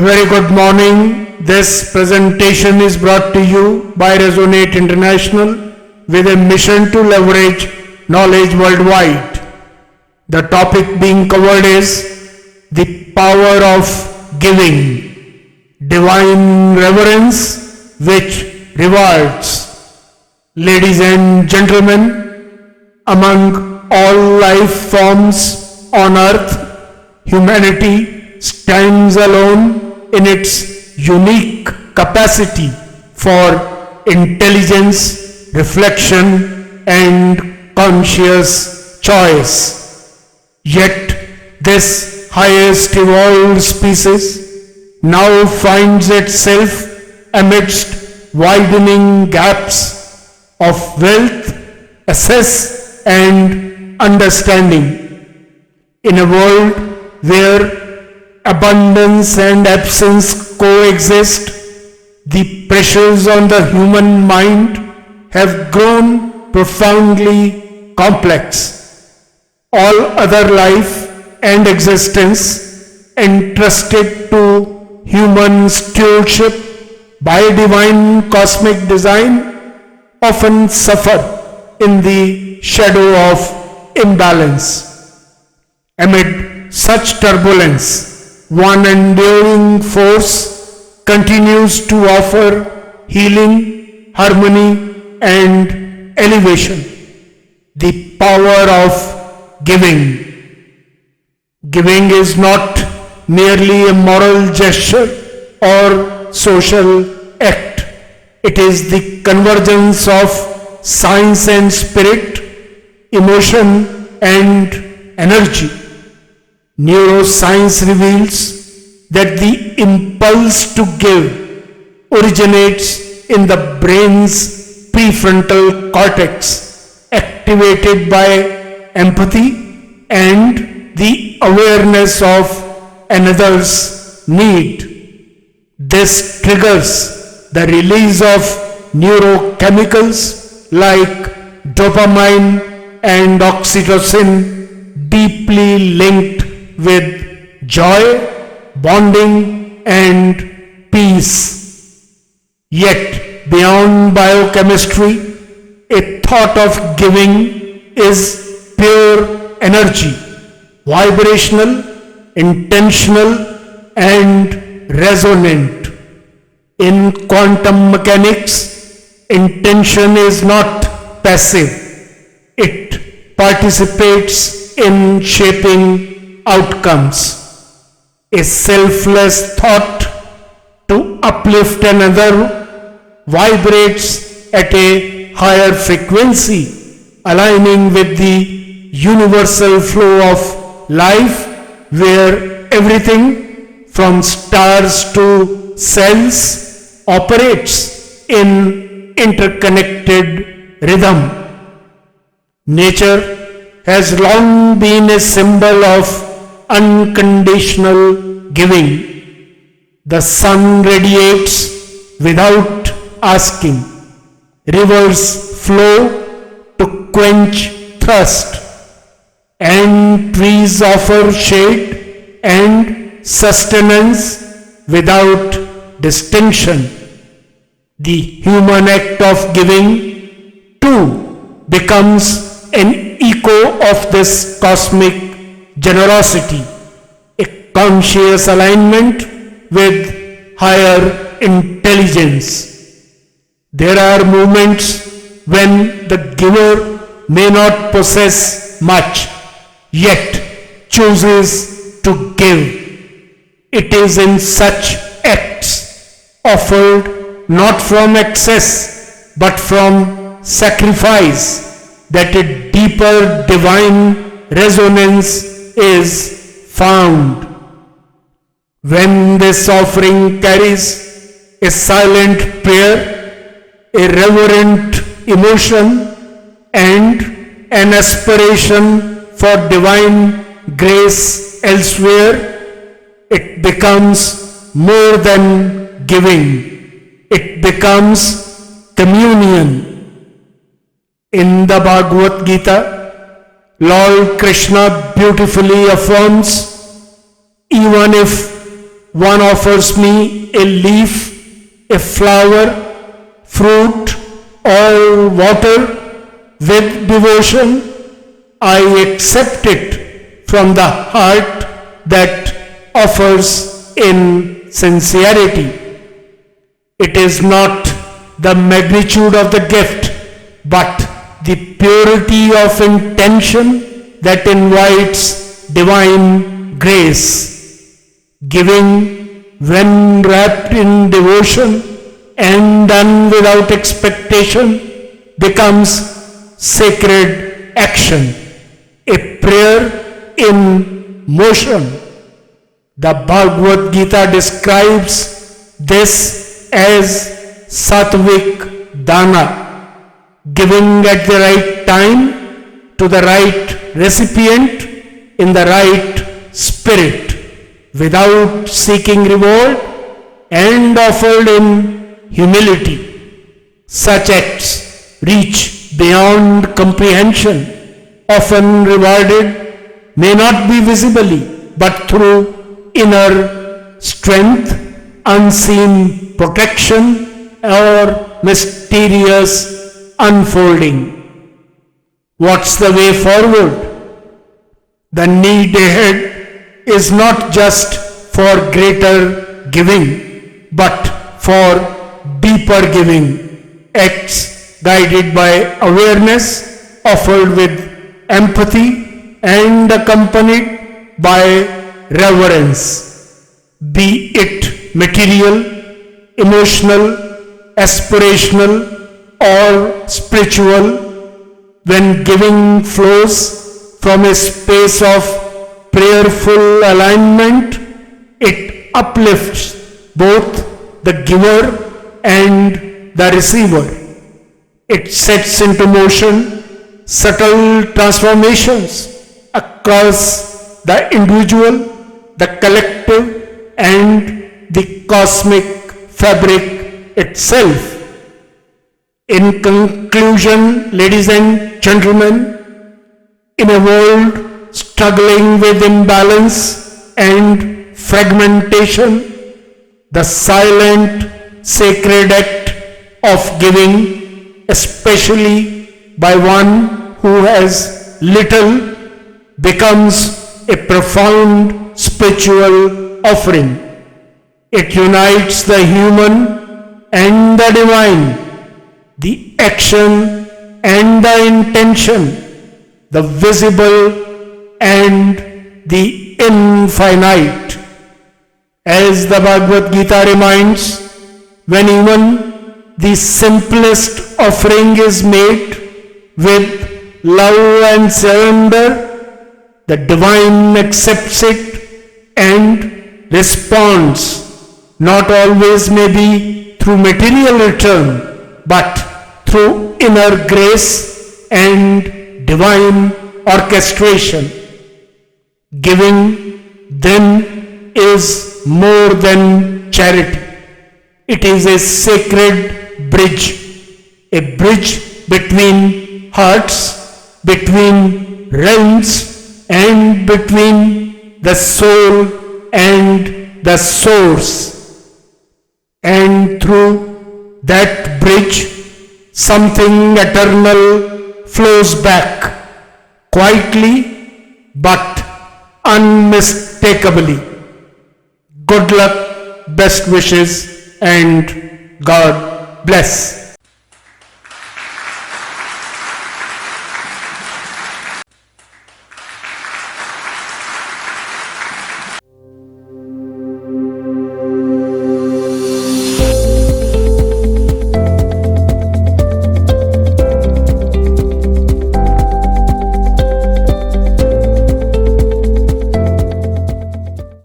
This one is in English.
A very good morning. This presentation is brought to you by Resonate International with a mission to leverage knowledge worldwide. The topic being covered is the power of giving, divine reverence which rewards. Ladies and gentlemen, among all life forms on earth, humanity stands alone in its unique capacity for intelligence, reflection, and conscious choice. Yet, this highest evolved species now finds itself amidst widening gaps of wealth, access, and understanding. In a world where abundance and absence coexist, the pressures on the human mind have grown profoundly complex. All other life and existence entrusted to human stewardship by divine cosmic design often suffer in the shadow of imbalance. Amid such turbulence, one enduring force continues to offer healing, harmony, and elevation: the power of giving. Giving is not merely a moral gesture or social act. It is the convergence of science and spirit, emotion and energy. Neuroscience reveals that the impulse to give originates in the brain's prefrontal cortex, activated by empathy and the awareness of another's need. This triggers the release of neurochemicals like dopamine and oxytocin, deeply linked with joy, bonding, and peace. Yet, beyond biochemistry, a thought of giving is pure energy, vibrational, intentional, and resonant. In quantum mechanics, intention is not passive. It participates in shaping outcomes. A selfless thought to uplift another vibrates at a higher frequency, aligning with the universal flow of life, where everything from stars to cells operates in interconnected rhythm. Nature has long been a symbol of unconditional giving. The sun radiates without asking. Rivers flow to quench thirst. And trees offer shade and sustenance without distinction. The human act of giving, too, becomes an echo of this cosmic generosity, a conscious alignment with higher intelligence. There are moments when the giver may not possess much, yet chooses to give. It is in such acts, offered not from excess but from sacrifice, that a deeper divine resonance is found. When this offering carries a silent prayer, a reverent emotion, and an aspiration for divine grace elsewhere, it becomes more than giving. It becomes communion. In the Bhagavad Gita, Lord Krishna beautifully affirms, even if one offers me a leaf, a flower, fruit, or water with devotion, I accept it from the heart that offers in sincerity. It is not the magnitude of the gift, but the purity of intention that invites divine grace. Giving, when wrapped in devotion and done without expectation, becomes sacred action, a prayer in motion. The Bhagavad Gita describes this as Satvik Dana, giving at the right time to the right recipient in the right spirit, without seeking reward, and offered in humility. Such acts reach beyond comprehension, often rewarded may not be visibly, but through inner strength, unseen protection, or mysterious unfolding. What's the way forward? The need ahead is not just for greater giving, but for deeper giving. Acts guided by awareness, offered with empathy, and accompanied by reverence. Be it material, emotional, aspirational, or spiritual, when giving flows from a space of prayerful alignment, it uplifts both the giver and the receiver. It sets into motion subtle transformations across the individual, the collective, and the cosmic fabric itself. In conclusion, ladies and gentlemen, in a world struggling with imbalance and fragmentation, the silent, sacred act of giving, especially by one who has little, becomes a profound spiritual offering. It unites the human and the divine, the action and the intention, the visible and the infinite. As the Bhagavad Gita reminds, when even the simplest offering is made with love and surrender, the divine accepts it and responds, not always maybe through material return, but through inner grace and divine orchestration. Giving then is more than charity. It is a sacred bridge between hearts, between realms, and between the soul and the source. And through that bridge, something eternal flows back, quietly but unmistakably. Good luck, best wishes, and God bless.